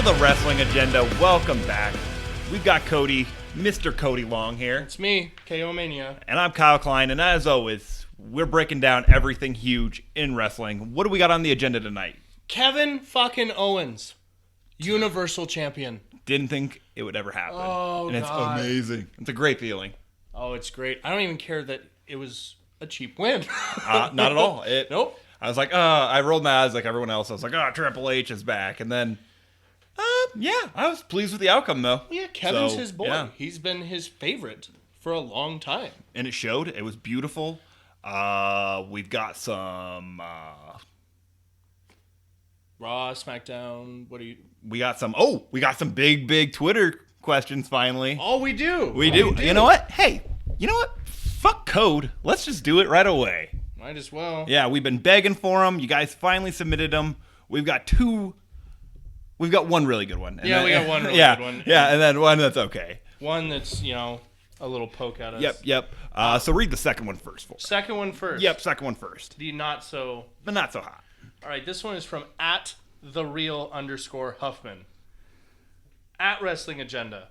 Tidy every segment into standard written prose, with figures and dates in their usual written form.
to the Wrestling Agenda. Welcome back. We've got Cody, Mr. Cody Long here. It's me, KO Mania. And I'm Kyle Klein, and as always, we're breaking down everything huge in wrestling. What do we got on the agenda tonight? Kevin fucking Owens, Universal Champion. Didn't think it would ever happen. Oh, and it's God. amazing. It's a great feeling. Oh, it's great. I don't even care that it was a cheap win. Not at all. Nope. I was like, I rolled my eyes like everyone else. I was like, Triple H is back. And then, yeah, I was pleased with the outcome, though. Yeah, Kevin's his boy. Yeah. He's been his favorite for a long time. And it showed. It was beautiful. We've got some... Raw, SmackDown, We got some big Twitter questions finally. Oh, we do. We do. You know what? Hey, you know what? Fuck code. Let's just do it right away. Might as well. Yeah, we've been begging for them. You guys finally submitted them. We've got one really good one. We got one really good one. Yeah, and then one that's okay. One that's, a little poke at us. Yep. So read the second one first for us. Second one first. Yep, second one first. The not so... But not so hot. All right, this one is from @thereal_Huffman. At Wrestling Agenda.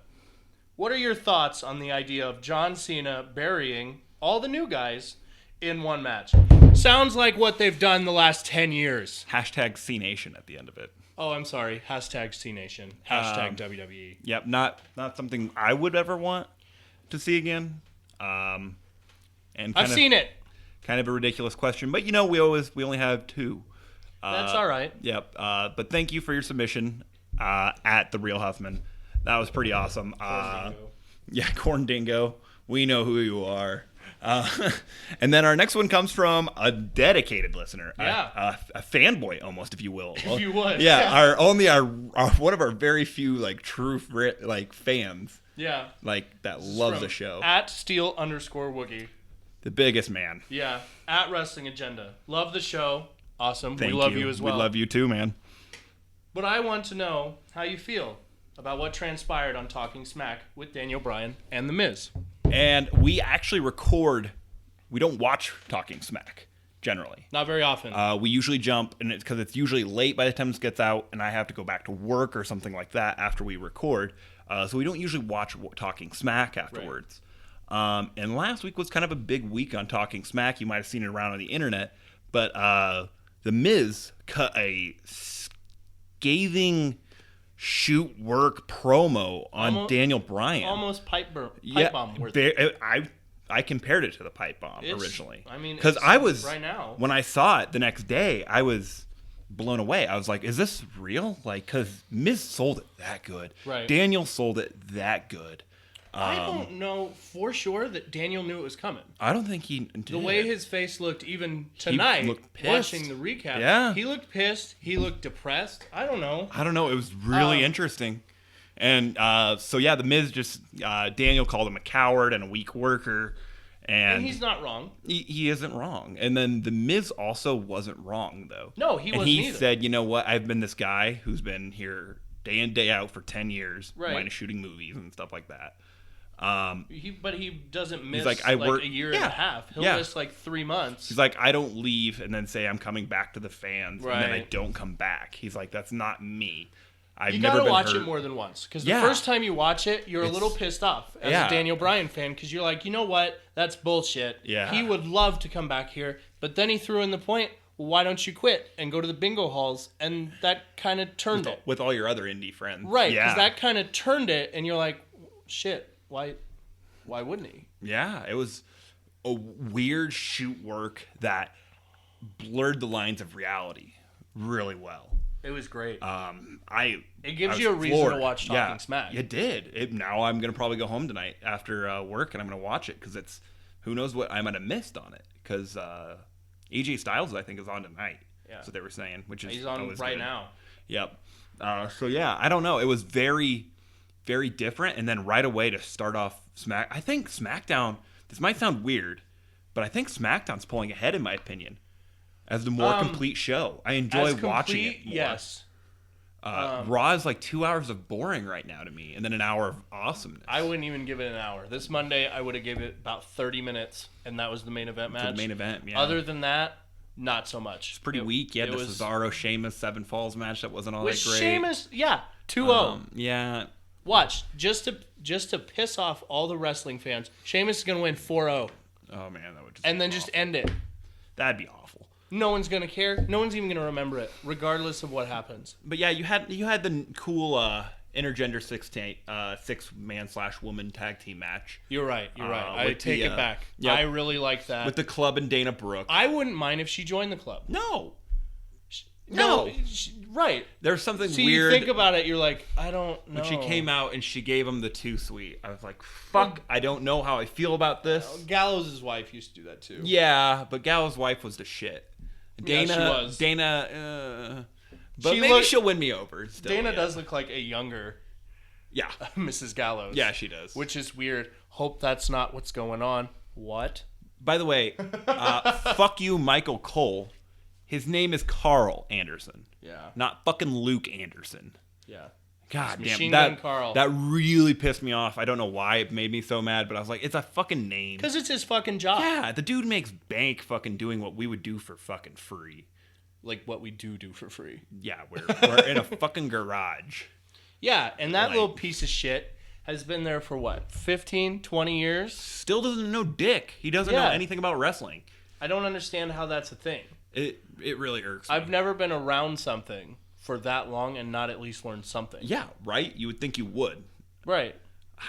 What are your thoughts on the idea of John Cena burying all the new guys in one match? Sounds like what they've done the last 10 years. Hashtag CNation at the end of it. Oh, I'm sorry. Hashtag CNation. Hashtag WWE. Yep, not something I would ever want to see again. And I've seen it. Kind of a ridiculous question, but we only have two. That's all right. Yep. But thank you for your submission at the Real Huffman. That was pretty awesome. Corn Dingo. We know who you are. And then our next one comes from a dedicated listener, yeah, a fanboy almost, if you will. If you would, yeah. Our one of our very few true fans. Yeah, that loves the show. At @Steel_Woogie. The biggest man. Yeah, at Wrestling Agenda. Love the show. Awesome. Thank we love you as well. We love you too, man. But I want to know how you feel about what transpired on Talking Smack with Daniel Bryan and The Miz. And we actually we don't watch Talking Smack, generally. Not very often. We usually jump, and it's because it's usually late by the time this gets out, and I have to go back to work or something like that after we record. So we don't usually watch Talking Smack afterwards. Right. And last week was kind of a big week on Talking Smack. You might have seen it around on the internet. But The Miz cut a scathing shoot work promo on Daniel Bryan. Almost pipe bomb worth. I compared it to the pipe bomb originally. I mean, because I was right now, when I saw it the next day, I was blown away. I was like, "Is this real?" Because Miz sold it that good. Right. Daniel sold it that good. I don't know for sure that Daniel knew it was coming. I don't think he did. The way his face looked even tonight, watching the recap, yeah, he looked pissed. He looked depressed. I don't know. It was really interesting. And the Miz Daniel called him a coward and a weak worker. And he's not wrong. He isn't wrong. And then the Miz also wasn't wrong, though. No, he wasn't either. He said, you know what, I've been this guy who's been here day in, day out for 10 years, minus shooting movies and stuff like that. But he doesn't miss a year and a half. He'll miss 3 months. He's like, I don't leave and then say I'm coming back to the fans, and then I don't come back. He's like, that's not me. You gotta watch it more than once, because the first time you watch it, you're a little pissed off as a Daniel Bryan fan, because you're like, you know what? That's bullshit. Yeah. He would love to come back here, but then he threw in the point, why don't you quit and go to the bingo halls? And that kind of turned it. With all your other indie friends. Right, because that kind of turned it, and you're like, shit. Why wouldn't he? Yeah, it was a weird shoot work that blurred the lines of reality really well. It was great. It gives you a reason to watch Talking Smack. It did. Now I'm going to probably go home tonight after work, and I'm going to watch it, because who knows what I might have missed on it, because AJ Styles, I think, is on tonight. Yeah. That's what they were saying. He's on right now. Yep. I don't know. It was very... very different, and then right away to start off I think SmackDown, this might sound weird, but I think SmackDown's pulling ahead in my opinion as the more complete show. I enjoy watching it more. Yes. Raw is 2 hours of boring right now to me, and then an hour of awesomeness. I wouldn't even give it an hour. This Monday, I would have given it about 30 minutes, and that was the main event match. The main event, yeah. Other than that, not so much. It's pretty weak. Yeah, the Cesaro Sheamus 7 Falls match that wasn't all that great. Sheamus, yeah. 2-0. Yeah. Watch, just to piss off all the wrestling fans, Sheamus is going to win 4-0. Oh man, that would just And be then awful. just end it. That'd be awful. No one's going to care. No one's even going to remember it, regardless of what happens. But yeah, you had the cool intergender 6-man/woman tag team match You're right. I with take the, it back. yep. I really like that. with the club and Dana Brooke. I wouldn't mind if she joined the club. No. Right. There's something See, weird. you think about it, you're like, I don't know. When she came out and she gave him the too sweet, I was like, fuck, I don't know how I feel about this. Gallows' wife used to do that too. Yeah, but Gallows' wife was the shit. Dana, Yeah, she was. Dana, but She maybe looked- she'll win me over. Still, Dana yeah. does look like a younger Yeah. Mrs. Gallows. Yeah, she does. Which is weird. Hope that's not what's going on. What? By the way, fuck you, Michael Cole. His name is Carl Anderson. Yeah. Not fucking Luke Anderson. Yeah. God damn, Machine Gun that Carl. that really pissed me off. I don't know why it made me so mad, but I was like, it's a fucking name. Because it's his fucking job. Yeah, the dude makes bank fucking doing what we would do for fucking free. Like what we do for free. Yeah, we're in a fucking garage. Yeah, and that Like- little piece of shit has been there for what, 15, 20 years? Still doesn't know dick. He doesn't know Yeah. anything about wrestling. I don't understand how that's a thing. It really irks me. I've never been around something for that long and not at least learned something. Yeah, right? You would think you would. Right.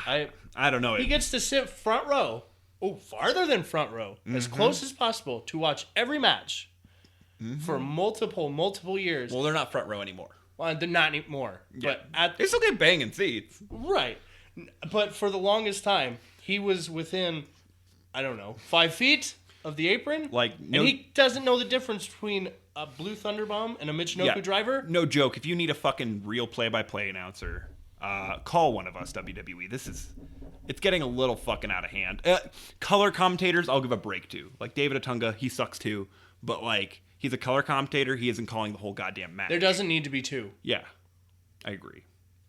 I don't know. He gets to sit front row. Oh, farther than front row. As close as possible to watch every match for multiple years. Well, they're not front row anymore. Well, they're not anymore. Yeah. But They still get banging seats. right. But for the longest time, he was within, I don't know, 5 feet of the apron. Like, no, and he doesn't know the difference between a Blue Thunderbomb and a Michinoku driver. No joke. If you need a fucking real play-by-play announcer, call one of us, WWE. It's getting a little fucking out of hand. Color commentators, I'll give a break to. Like David Otunga, he sucks too. But like, he's a color commentator. He isn't calling the whole goddamn match. There doesn't need to be two. Yeah, I agree.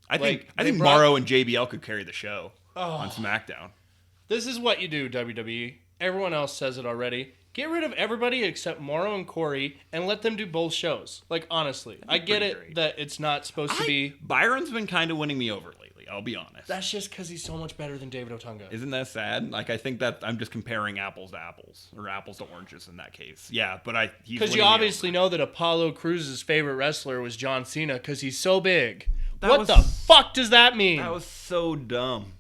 I Like, think they Morrow Morrow and JBL could carry the show on SmackDown. This is what you do, WWE. Everyone else says it already. Get rid of everybody except Morrow and Corey and let them do both shows. Like, honestly. I get pretty it great. that it's not supposed to be. Byron's been kind of winning me over lately, I'll be honest. That's just because he's so much better than David Otunga. Isn't that sad? Like, I think that I'm just comparing apples to apples, or apples to oranges in that case. Yeah, but he's Because you winning me obviously know that Apollo Cruz's favorite wrestler was John Cena because he's so big. That What was- the fuck does that mean? That was so dumb.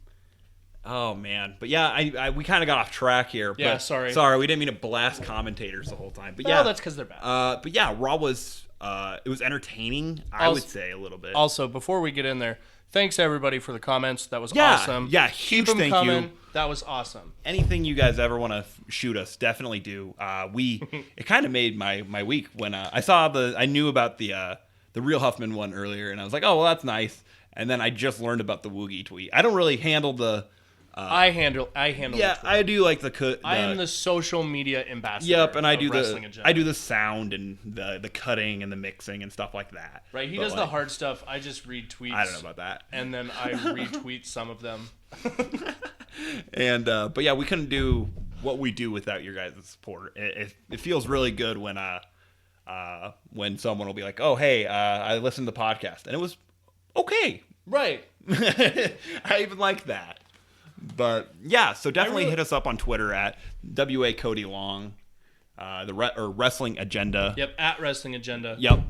Oh man, but yeah, we kind of got off track here. Yeah, but sorry. we didn't mean to blast commentators the whole time. But Well, yeah, that's because they're bad. but yeah, Raw was it was entertaining. I would say a little bit. Also, before we get in there, thanks everybody for the comments. That was Yeah, awesome. yeah, Keep huge them thank coming. you. That was awesome. Anything you guys ever want to shoot us, definitely do. It kind of made my week when I knew about the Real Huffman one earlier, and I was like, oh well, that's nice. And then I just learned about the Woogie tweet. I don't really handle the. I handle. Yeah, I do like I am the social media ambassador. Yep, and I of do Wrestling Agenda. I do the sound and the cutting and the mixing and stuff like that. Right, he But, does the like, hard stuff. I just read tweets. I don't know about that. And then I retweet some of them. And but yeah, we couldn't do what we do without your guys' support. It feels really good when someone will be like, oh hey, I listened to the podcast and it was okay. Right. I even like that. But yeah, so definitely really- hit us up on Twitter at WA Cody Long, or Wrestling Agenda. Yep, at Wrestling Agenda. Yep.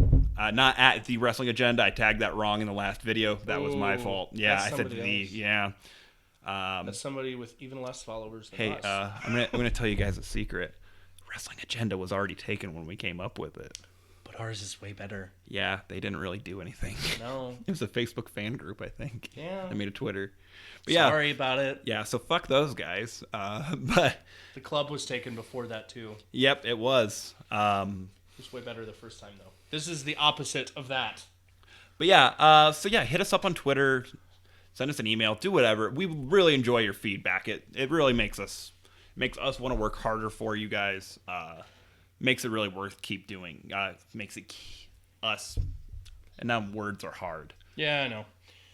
Not at the Wrestling Agenda. I tagged that wrong in the last video. That was my Ooh, fault. Yeah, that's I said somebody the. else. Yeah. That's somebody with even less followers than Hey, us. I'm gonna tell you guys a secret. Wrestling Agenda was already taken when we came up with it. But ours is way better. Yeah, they didn't really do anything. No. It was a Facebook fan group, I think. Yeah. I made a Twitter. But yeah. Sorry about it. Yeah, so fuck those guys. But The club was taken before that, too. yep, it was. It was way better the first time, though. This is the opposite of that. But yeah, so yeah, hit us up on Twitter, send us an email, do whatever. We really enjoy your feedback. It really makes us want to work harder for you guys. Makes it really worth keep doing. Makes it us. And now words are hard. Yeah, I know.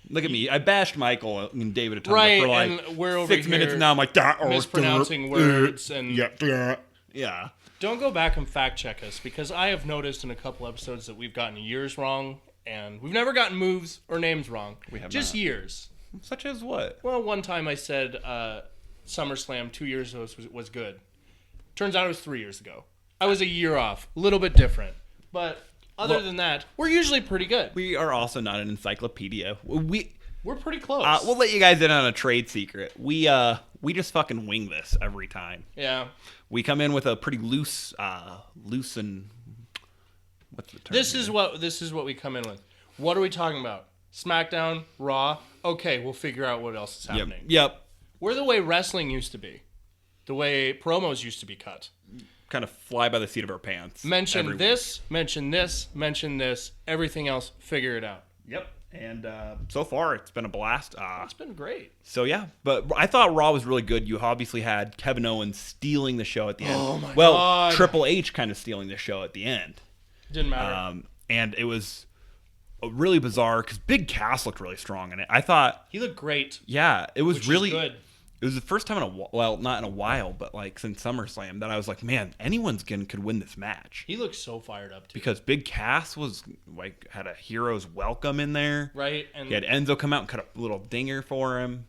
Look at me. I bashed Michael and David Otunga Right, for like and we're over 6 minutes, here and now I'm like mispronouncing words and yeah. don't go back and fact check us because I have noticed in a couple episodes that we've gotten years wrong and we've never gotten moves or names wrong. We have just not. years. Such as what? Well, one time I said SummerSlam 2 years ago was good. Turns out it was 3 years ago. I was a year off. A little bit different. But other than that, we're usually pretty good. We are also not an encyclopedia. We're pretty close. We'll let you guys in on a trade secret. We just fucking wing this every time. Yeah. We come in with a pretty loose and what's the term? This is what we come in with. What are we talking about? SmackDown, Raw. Okay, we'll figure out what else is happening. Yep. We're the way wrestling used to be. The way promos used to be cut. Kind of fly by the seat of our pants. Mention this, mention this, mention this. Everything else, figure it out. Yep. And so far, it's been a blast. It's been great. So, yeah. But I thought Raw was really good. You obviously had Kevin Owens stealing the show at the end. Oh, my well, God. Triple H kind of stealing the show at the end. Didn't matter. And it was really bizarre because Big Cass looked really strong in it. I thought... He looked great. Yeah, it was which really... is good. It was the first time not in a while, but like since SummerSlam that I was like, man, could win this match. He looked so fired up too. Because Big Cass was like had a hero's welcome in there. Right. And he had Enzo come out and cut a little dinger for him.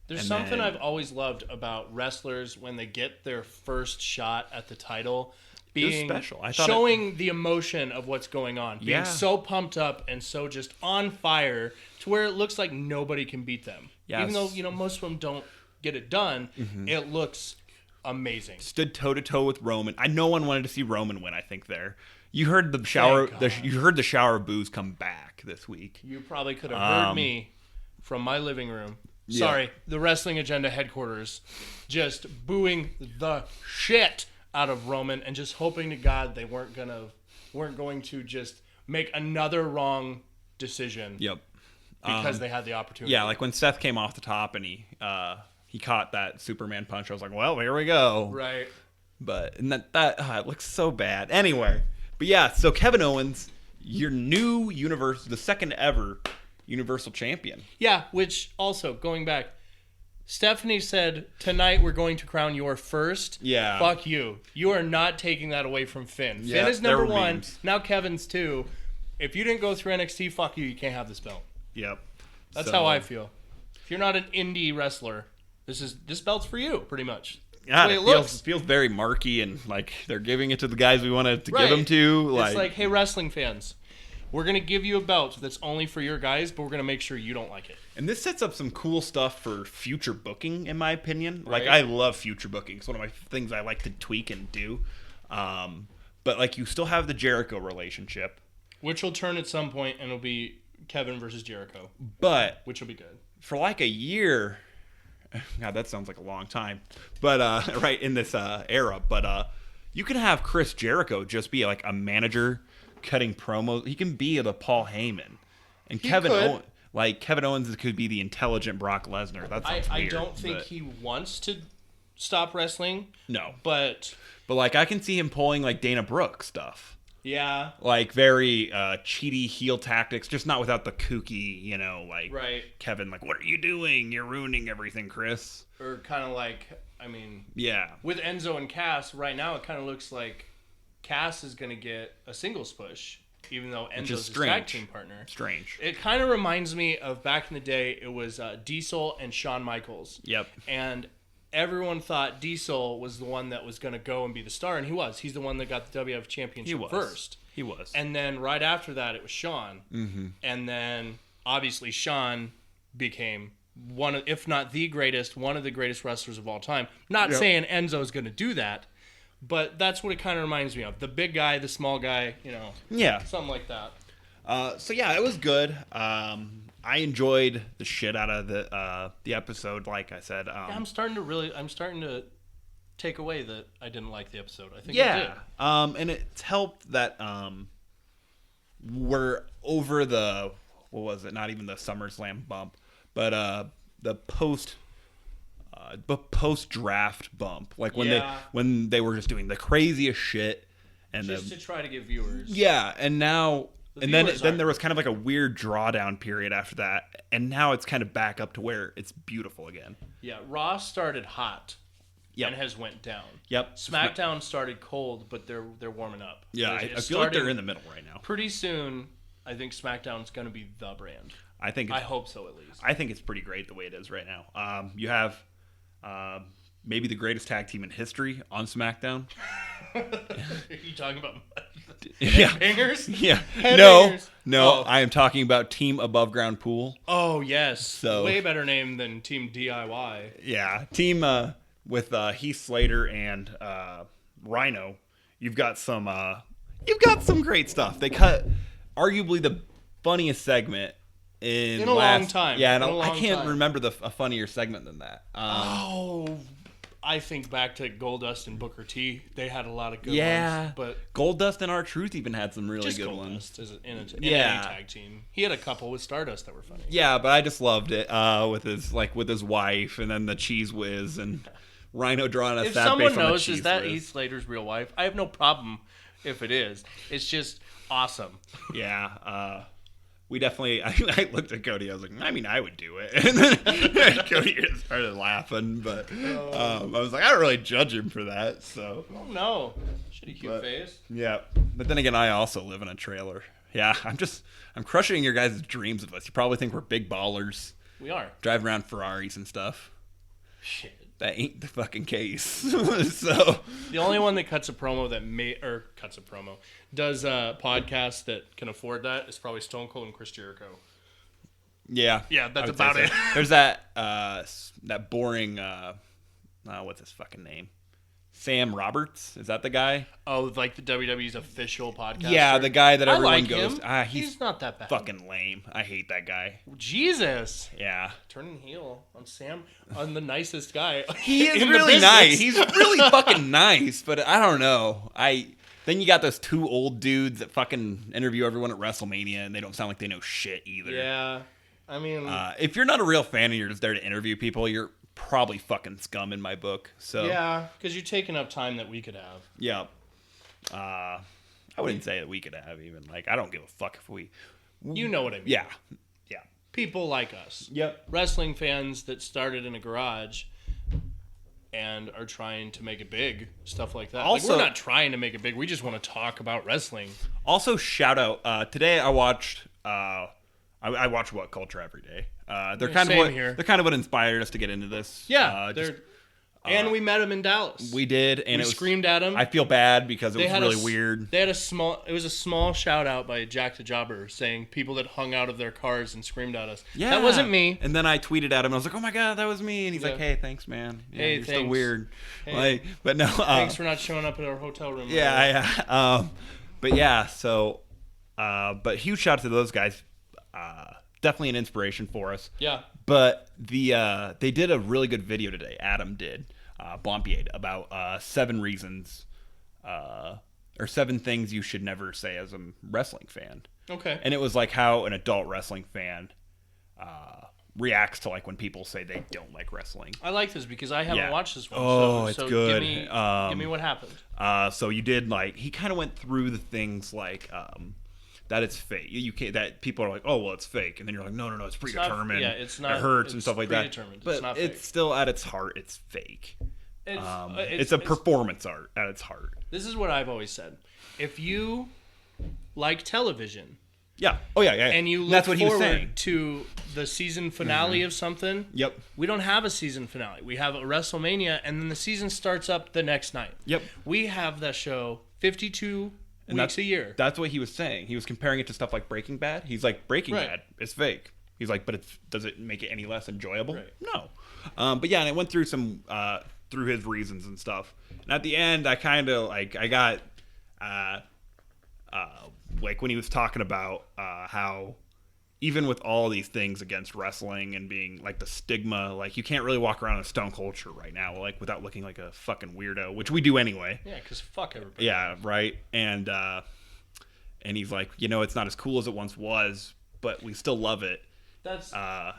There's something I've always loved about wrestlers when they get their first shot at the title. Being special. Showing the emotion of what's going on. Being so pumped up and so just on fire to where it looks like nobody can beat them. Yes. Even though, most of them don't get it done, it looks amazing. Stood toe to toe with Roman. No one wanted to see Roman win. I think there. You heard the shower. You heard the shower of boos come back this week. You probably could have heard me from my living room. Sorry, the Wrestling Agenda headquarters, just booing the shit out of Roman and just hoping to God they weren't going to just make another wrong decision. Yep. Because they had the opportunity. Yeah, like when Seth came off the top and he caught that Superman punch. I was like, well, here we go. Right. But and that it looks so bad. Anyway, but yeah, so Kevin Owens, your new the second ever Universal Champion. Yeah, which also, going back, Stephanie said, tonight we're going to crown your first. Yeah. Fuck you. You are not taking that away from Finn. Yeah, Finn is number one. Memes. Now Kevin's two. If you didn't go through NXT, fuck you. You can't have this belt. Yep. That's how I feel. If you're not an indie wrestler, this belt's for you, pretty much. Yeah, That's the way it looks. Feels very marky and like they're giving it to the guys we wanted to Right. give them to. It's like, hey, wrestling fans, we're going to give you a belt that's only for your guys, but we're going to make sure you don't like it. And this sets up some cool stuff for future booking, in my opinion. Like, Right. I love future booking. It's one of my things I like to tweak and do. But, like, you still have the Jericho relationship. Which will turn at some point, and it'll be Kevin versus Jericho. But Which will be good. for, like, a year... God, that sounds like a long time. But, right, in this era. But you can have Chris Jericho just be, like, a manager cutting promos. He can be the Paul Heyman. And Kevin Owens could be the intelligent Brock Lesnar. That sounds weird. I don't think he wants to stop wrestling. No. But like, I can see him pulling, like, Dana Brooke stuff. yeah. Like, very cheaty heel tactics, just not without the kooky, like, Right. Kevin, like, what are you doing? You're ruining everything, Chris. Or kind of like, I mean, Yeah. with Enzo and Cass, right now it kind of looks like Cass is going to get a singles push, even though Enzo's his tag team partner. Strange. It kind of reminds me of back in the day, it was Diesel and Shawn Michaels. Yep. And everyone thought Diesel was the one that was going to go and be the star, and he was. He's the one that got the WWF Championship first. He was. And then right after that, it was Shawn. Mm-hmm. And then, obviously, Shawn became one of, if not the greatest, one of the greatest wrestlers of all time. Not saying Enzo's going to do that, but that's what it kind of reminds me of. The big guy, the small guy, Yeah. something like that. So, yeah, it was good. I enjoyed the shit out of the episode, like I said. I'm starting to take away that I didn't like the episode. I think I did. And it's helped that we're over the, what was it? Not even the SummerSlam bump, but the post draft bump, like when they were just doing the craziest shit, and Just to try to get viewers. yeah, and now. And then viewers there was kind of like a weird drawdown period after that, and now it's kind of back up to where it's beautiful again. Yeah, Raw started hot. Yep. And has went down. Yep. SmackDown started cold, but they're warming up. Yeah, I feel like they're in the middle right now. Pretty soon, I think SmackDown's going to be the brand. I hope so, at least. I think it's pretty great the way it is right now. You have maybe the greatest tag team in history on SmackDown. Are you talking about Yeah. headbangers? Yeah. Headbangers. No. Oh. I am talking about Team Above Ground Pool. Oh, yes. So- way better name than Team DIY. Yeah. Team with Heath Slater and Rhino. You've got some great stuff. They cut arguably the funniest segment in a long time. Yeah, In a long I can't time. remember a funnier segment than that. I think back to Goldust and Booker T. They had a lot of good Yeah, ones. But Goldust and R-Truth even had some really just good Goldust ones. is in any Yeah. tag team. He had a couple with Stardust that were funny. Yeah, but I just loved it with his wife, and then the Cheese Whiz and Rhino drawing a If sad someone face on the knows Cheese is that Whiz. Heath Slater's real wife, I have no problem if it is. It's just awesome. Yeah, we definitely. I looked at Cody. I was like, I mean, I would do it. And then Cody just started laughing, but I was like, I don't really judge him for that. So Oh no, shitty cute But- face. yeah, but then again, I also live in a trailer. Yeah, I'm crushing your guys' dreams of us. You probably think we're big ballers, We are. driving around Ferraris and stuff. Shit. That ain't the fucking case. So The only one that cuts a promo does a podcast that can afford that is probably Stone Cold and Chris Jericho. yeah, Yeah, that's I would say about so. it. There's that boring. What's his fucking name? Sam Roberts. Is that the guy? Oh, like the WWE's official podcast. Yeah, the guy that I everyone like goes. him. He's not that bad. fucking lame. I hate that guy. Jesus. Yeah. Turning heel on Sam, on the nicest guy. He is in the really business. nice. He's really fucking nice, but I don't know. Then you got those two old dudes that fucking interview everyone at WrestleMania, and they don't sound like they know shit either. Yeah. I mean, If you're not a real fan and you're just there to interview people, you're probably fucking scum in my book. So yeah, because you're taking up time that we could have. yeah. I wouldn't say that we could have even. Like, I don't give a fuck if we. You know what I mean. Yeah. Yeah. People like us. Yep. Wrestling fans that started in a garage and are trying to make it big, stuff like that. Also- Like, we're not trying to make it big. We just want to talk about wrestling. Also, shout out. Today I watched. I watch What Culture every day. They're Yeah, kind of same what here. they're kind of what inspired us to get into this. Yeah, just, and we met him in Dallas. we did, and We it was, screamed at him. I feel bad because it They was had really a, weird. They had it was a small shout out by Jack the Jobber saying people that hung out of their cars and screamed at us. Yeah, That wasn't me. And then I tweeted at him. I was like, "Oh my god, that was me!" And he's like, Yeah. "Hey, thanks, man. Yeah, Hey, you're so thanks. weird." Hey. Like, but no. Thanks for not showing up at our hotel room. Yeah. But yeah. So, but huge shout out to those guys. Definitely an inspiration for us. Yeah. But they did a really good video today. Adam did, Blompier, about 7 reasons, or 7 things you should never say as a wrestling fan. Okay. And it was like how an adult wrestling fan reacts to like when people say they don't like wrestling. I like this because I haven't Yeah. watched this one. Oh, so it's good. Give me what happened. So you did like he kind of went through the things like that it's fake. You can't that people are like, oh well, it's fake, and then you're like, no, it's not- predetermined. yeah, it's not- It hurts and it's stuff like that. predetermined. It's But not it's fake. still at its heart, it's fake. It's It's a performance art at its heart. This is what I've always said. If you like television Yeah. Oh yeah. and you look That's what he was forward saying. to the season finale of something, Yep. we don't have a season finale. We have a WrestleMania, and then the season starts up the next night. Yep. We have that show 52 And weeks a year. That's what he was saying. He was comparing it to stuff like Breaking Bad. He's like, Breaking Right. Bad is fake. He's like, but does it make it any less enjoyable? Right. No. But yeah, and it went through some through his reasons and stuff. And at the end, I kind of like I got like when he was talking about how even with all these things against wrestling and being like the stigma, like you can't really walk around in stone culture right now, like without looking like a fucking weirdo, which we do anyway. Yeah, because fuck everybody. Yeah, right. And he's like, it's not as cool as it once was, but we still love it. That's And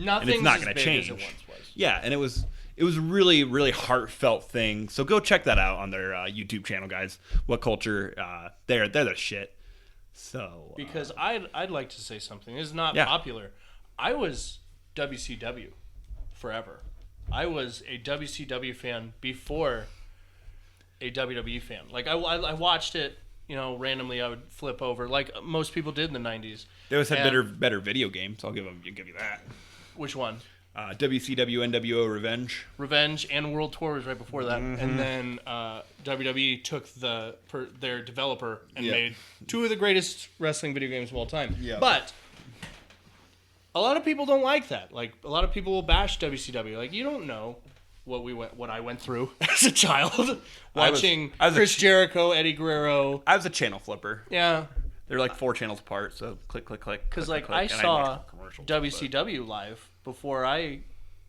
nothing's it's not as going big to change. as it once was. Yeah, and it was a really, really heartfelt thing. So go check that out on their YouTube channel, guys. What Culture? They're the shit. So Because I'd like to say something. This is not Yeah. popular. I was WCW forever. I was a WCW fan before a WWE fan. Like I watched it randomly I would flip over like most people did in the 90s. They always had better video games. I'll give you that. Which one? WCW NWO Revenge and World Tour was right before that. Mm-hmm. And then WWE took their developer and made two of the greatest wrestling video games of all time. Yeah. But a lot of people don't like that. Like, a lot of people will bash WCW. Like, you don't know what I went through as a child watching Chris Jericho, Eddie Guerrero. I was a channel flipper. Yeah. They're like 4 channels apart, so click, click, click. Because I saw WCW live before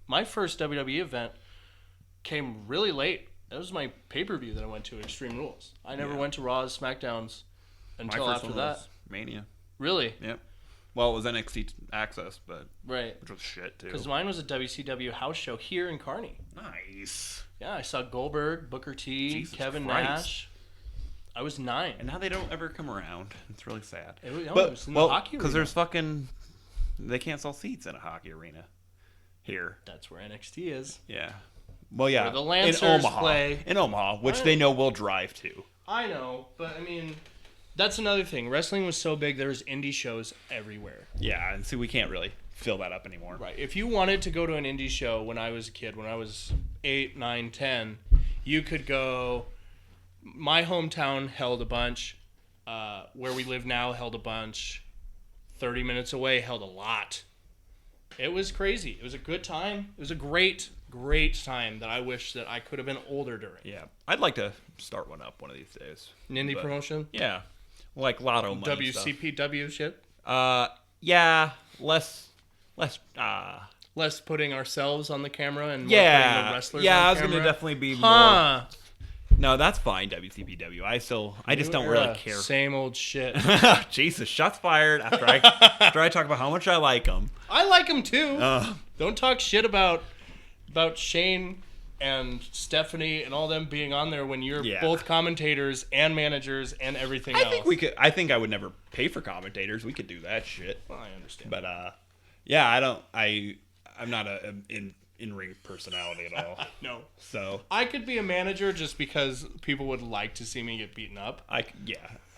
my first WWE event came really late. That was my pay-per-view that I went to, Extreme Rules. I never went to Raws, SmackDowns until after that. Mania. Really? Yep. Well, it was NXT Access, but right, which was shit too. Because mine was a WCW house show here in Kearney. Nice. Yeah, I saw Goldberg, Booker T, Jesus Kevin Christ. Nash. I was 9. And now they don't ever come around. It's really sad. It was in the hockey arena. Because there's they can't sell seats in a hockey arena here. That's where NXT is. Yeah. Well, yeah. Where the Lancers play. In Omaha, which they know we'll drive to. I know, but I mean, that's another thing. Wrestling was so big, there was indie shows everywhere. Yeah, and see, we can't really fill that up anymore. Right. If you wanted to go to an indie show when I was a kid, when I was 8, 9, 10, you could go. My hometown held a bunch. Where we live now held a bunch. 30 minutes away held a lot. It was crazy. It was a good time. It was a great time that I wish that I could have been older during. Yeah. I'd like to start one up one of these days. An indie promotion? Yeah. Like lotto money WCPW stuff. shit? Yeah. Less putting ourselves on the camera and more putting the wrestlers on the camera? I was going to definitely be more... No, that's fine, WCPW. I just don't really care. Same old shit. Jesus, shots fired after I talk about how much I like them. I like them too. Don't talk shit about Shane and Stephanie and all them being on there when you're both commentators and managers and everything else. I think I would never pay for commentators. We could do that shit. Well, I understand. But I'm not an in-ring personality at all. No. So I could be a manager just because people would like to see me get beaten up. I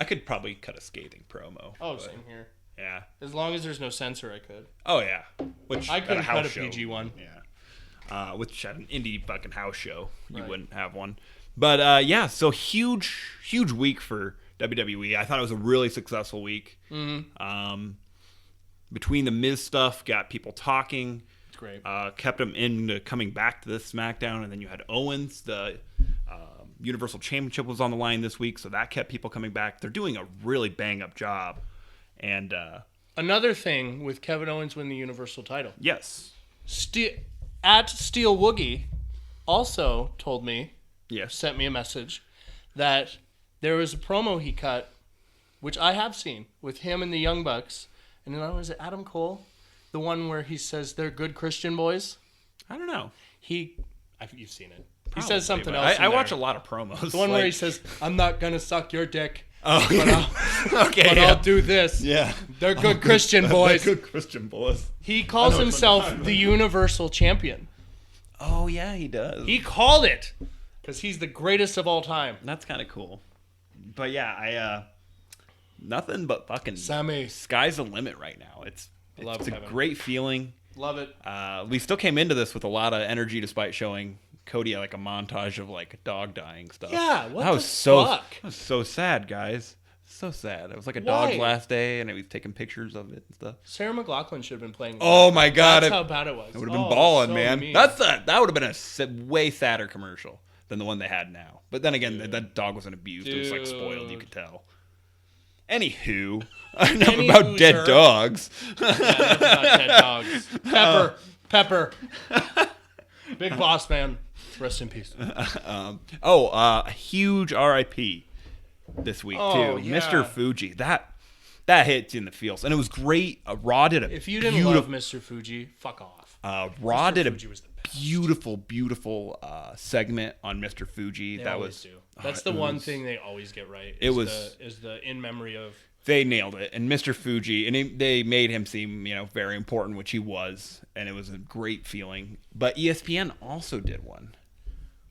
could probably cut a scathing promo. Oh, same here. Yeah. As long as there's no censor, I could. Oh yeah. Which I couldn't cut a PG one. Yeah. Which at an indie fucking house show, you wouldn't have one. But so huge week for WWE. I thought it was a really successful week. Mm-hmm. Between the Miz stuff, got people talking. Great. Kept them into coming back to this SmackDown, and then you had Owens. The Universal Championship was on the line this week, so that kept people coming back. They're doing a really bang-up job. And another thing with Kevin Owens winning the Universal title. Yes. At Steel Woogie also told me, sent me a message, that there was a promo he cut, which I have seen, with him and the Young Bucks. And then, was it Adam Cole? The one where he says they're good Christian boys? I don't know. You've seen it. Probably, he says something else. I watch a lot of promos. The one where he says, I'm not going to suck your dick. Oh, but I'll do this. Yeah. They're good Christian boys. They're good Christian boys. He calls himself the Universal Champion. Oh, yeah, he does. He called it because he's the greatest of all time. That's kind of cool. But yeah, nothing but fucking Sammy. Sky's the limit right now. It's a great feeling. Love it. We still came into this with a lot of energy despite showing Cody like a montage of like a dog dying stuff. Yeah, what that the was so fuck? That was so sad, guys. So sad. It was like a dog's last day, and he was taking pictures of it and stuff. Sarah McLachlan should have been playing. Oh my god, that's how bad it was. It would have been balling, so man. Mean. That would have been a way sadder commercial than the one they had now. But then again, that dog wasn't abused. It was like spoiled. You could tell. Anywho, enough about dead dogs. Enough about dead dogs. Pepper. Big boss man. Rest in peace. A huge R.I.P. this week too. Yeah. Mr. Fuji. That hits you in the feels, and it was great. Raw did a. If you didn't love Mr. Fuji, fuck off. Raw did a beautiful segment on Mr. Fuji. That's the one thing they always get right. Is the in memory of. They nailed it, and Mr. Fuji, and they made him seem very important, which he was, and it was a great feeling. But ESPN also did one.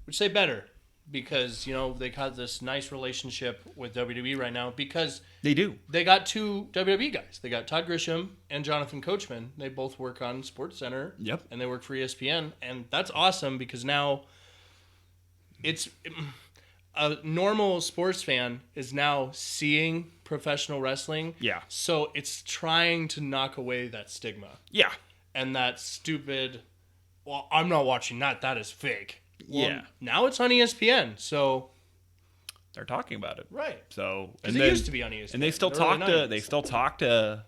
Which say better. because, they got this nice relationship with WWE right now because They do. they got two WWE guys. They got Todd Grisham and Jonathan Coachman. They both work on SportsCenter. Yep. And they work for ESPN. And that's awesome because now a normal sports fan is now seeing professional wrestling. Yeah. So it's trying to knock away that stigma. Yeah. And that stupid, well, I'm not watching that. That is fake. Well, Yeah. now it's on ESPN. So They're talking about it. right. So Because it used to be on ESPN. And they still in the talk early to 90s. they still talk to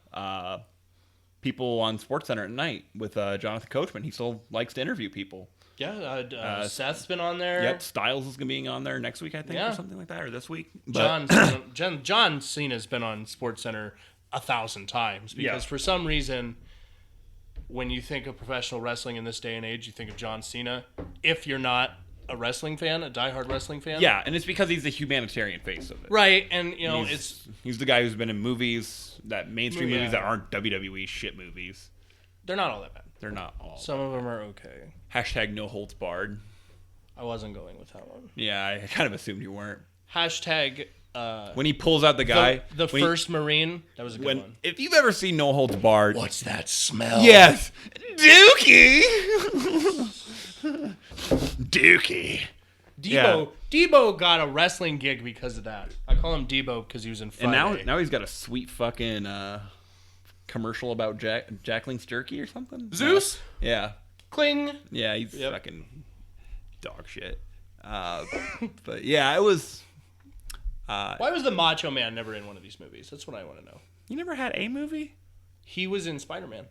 people on SportsCenter at night with Jonathan Coachman. He still likes to interview people. Yeah. Seth's been on there. Yep, Styles is gonna be on there next week, I think, Yeah. or something like that, or this week. John Cena's been on SportsCenter 1,000 times because for some reason, when you think of professional wrestling in this day and age, you think of John Cena. If you're not a wrestling fan, a diehard wrestling fan, Yeah, and it's because he's the humanitarian face of it. right. And He's the guy who's been in movies, mainstream Yeah. movies that aren't WWE shit movies. they're not all that bad. They're not all. Some of them are okay. Hashtag no holds barred. I wasn't going with that one. Yeah, I kind of assumed you weren't. Hashtag When he pulls out the guy, the when he- first Marine. That was a good one. if you've ever seen No Holds Barred, What's that smell? yes, Dookie, Dookie. Debo got a wrestling gig because of that. I call him Debo because he was in And Friday. now he's got a sweet fucking commercial about Jacqueline's jerky or something. Zeus? Yeah, Cling. yeah, he's Yep. fucking dog shit. But yeah, it was. Why was the Macho Man never in one of these movies? That's what I want to know. You never had a movie He was in Spider-Man.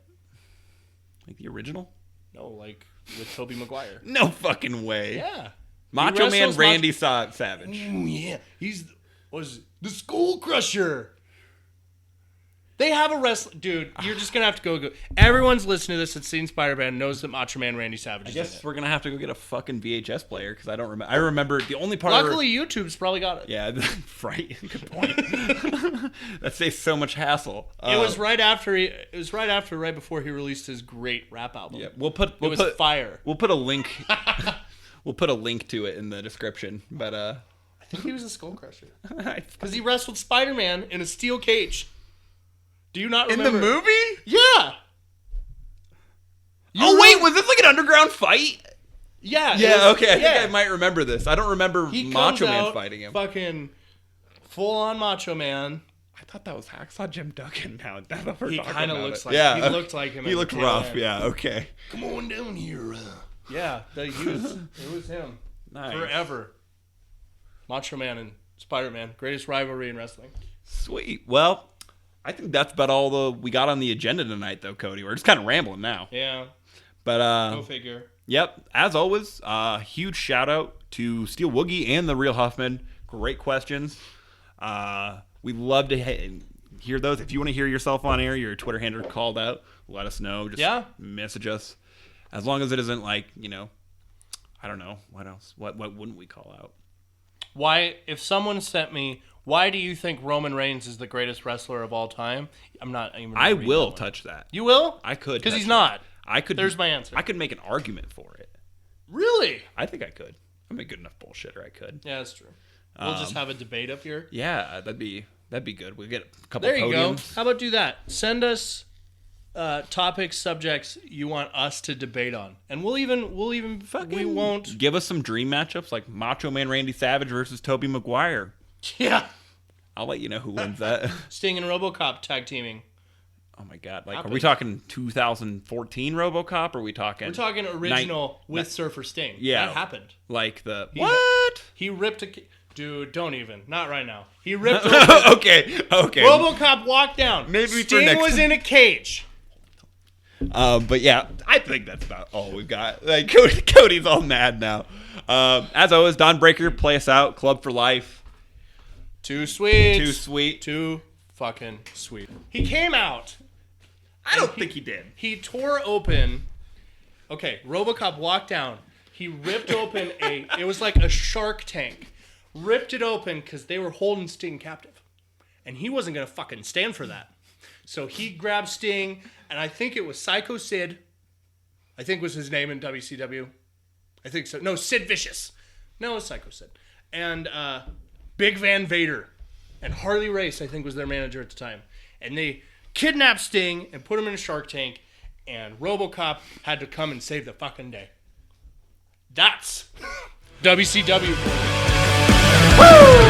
like the original? No, like with Tobey Maguire. No fucking way. Yeah. Macho He Man wrestles Randy Savage. Ooh, yeah. He's the Skull Crusher. They have a wrestler. Dude, you're just going to have to go. Everyone's listening to this that's seen Spider-Man knows that Macho Man Randy Savage I is in guess it. we're gonna have to go get a fucking VHS player because I don't remember. I remember the only part. Luckily, YouTube's probably got it. Yeah, right. Good point. That saves so much hassle. It was right after right before he released his great rap album. Yeah, It was fire. We'll put a link. We'll put a link to it in the description. But I think he was a Skull Crusher in because he wrestled Spider-Man in a steel cage. Do you not the remember? movie. Yeah. Wait, was this like an underground fight? Yeah. Yeah. Okay. I think I might remember this. I don't remember He Macho comes Man out fighting him. Fucking full on Macho Man. I thought that was Hacksaw Jim Duggan. Now He kind of looks like Yeah. He looked like him. He at looked the tail rough. end. Yeah. Okay. Come on down here. Yeah, it was him. Nice. Forever. Macho Man and Spider-Man, greatest rivalry in wrestling. Sweet. Well, I think that's about all we got on the agenda tonight, though, Cody. We're just kind of rambling now. Yeah, But go figure. Yep. As always, huge shout out to Steel Woogie and the Real Huffman. Great questions. We love to hear those. If you want to hear yourself on air, your Twitter handle called out, let us know. Just message us. As long as it isn't like, I don't know. What else? What wouldn't we call out? Why, if someone sent me, why do you think Roman Reigns is the greatest wrestler of all time? I'm not even. I will touch that. You will? I could. Because touch he's it. not. I could. There's my answer. I could make an argument for it. Really? I think I could. I'm a good enough bullshitter. I could. Yeah, that's true. We'll just have a debate up here. Yeah, that'd be good. We get a couple. There you podiums. go. How about do that? Send us topics, subjects you want us to debate on, and we won't. Give us some dream matchups like Macho Man Randy Savage versus Tobey Maguire. Yeah. I'll let you know who wins that. Sting and RoboCop tag teaming. Oh my god! Like, Happened. are we talking 2014 RoboCop? Or are we talking? We're talking original with Surfer Sting. Yeah, that happened. Like the He- what? He ripped a. Dude, don't even. Not right now. He ripped. Open, okay. RoboCop walked down. Maybe for Sting next was time. in a cage. But yeah, I think that's about all we've got. Like Cody's all mad now. As always, Don Breaker, play us out. Club for life. Too sweet. Too sweet. Too fucking sweet. He came out. I don't think he did. He tore open. Okay, RoboCop walked down. He ripped open it was like a shark tank. Ripped it open because they were holding Sting captive. And he wasn't going to fucking stand for that. So he grabbed Sting, and I think it was Psycho Sid. I think was his name in WCW. I think so. No, Sid Vicious. No, it was Psycho Sid. And Big Van Vader and Harley Race, I think, was their manager at the time. And they kidnapped Sting and put him in a shark tank, and RoboCop had to come and save the fucking day. That's WCW. Woo!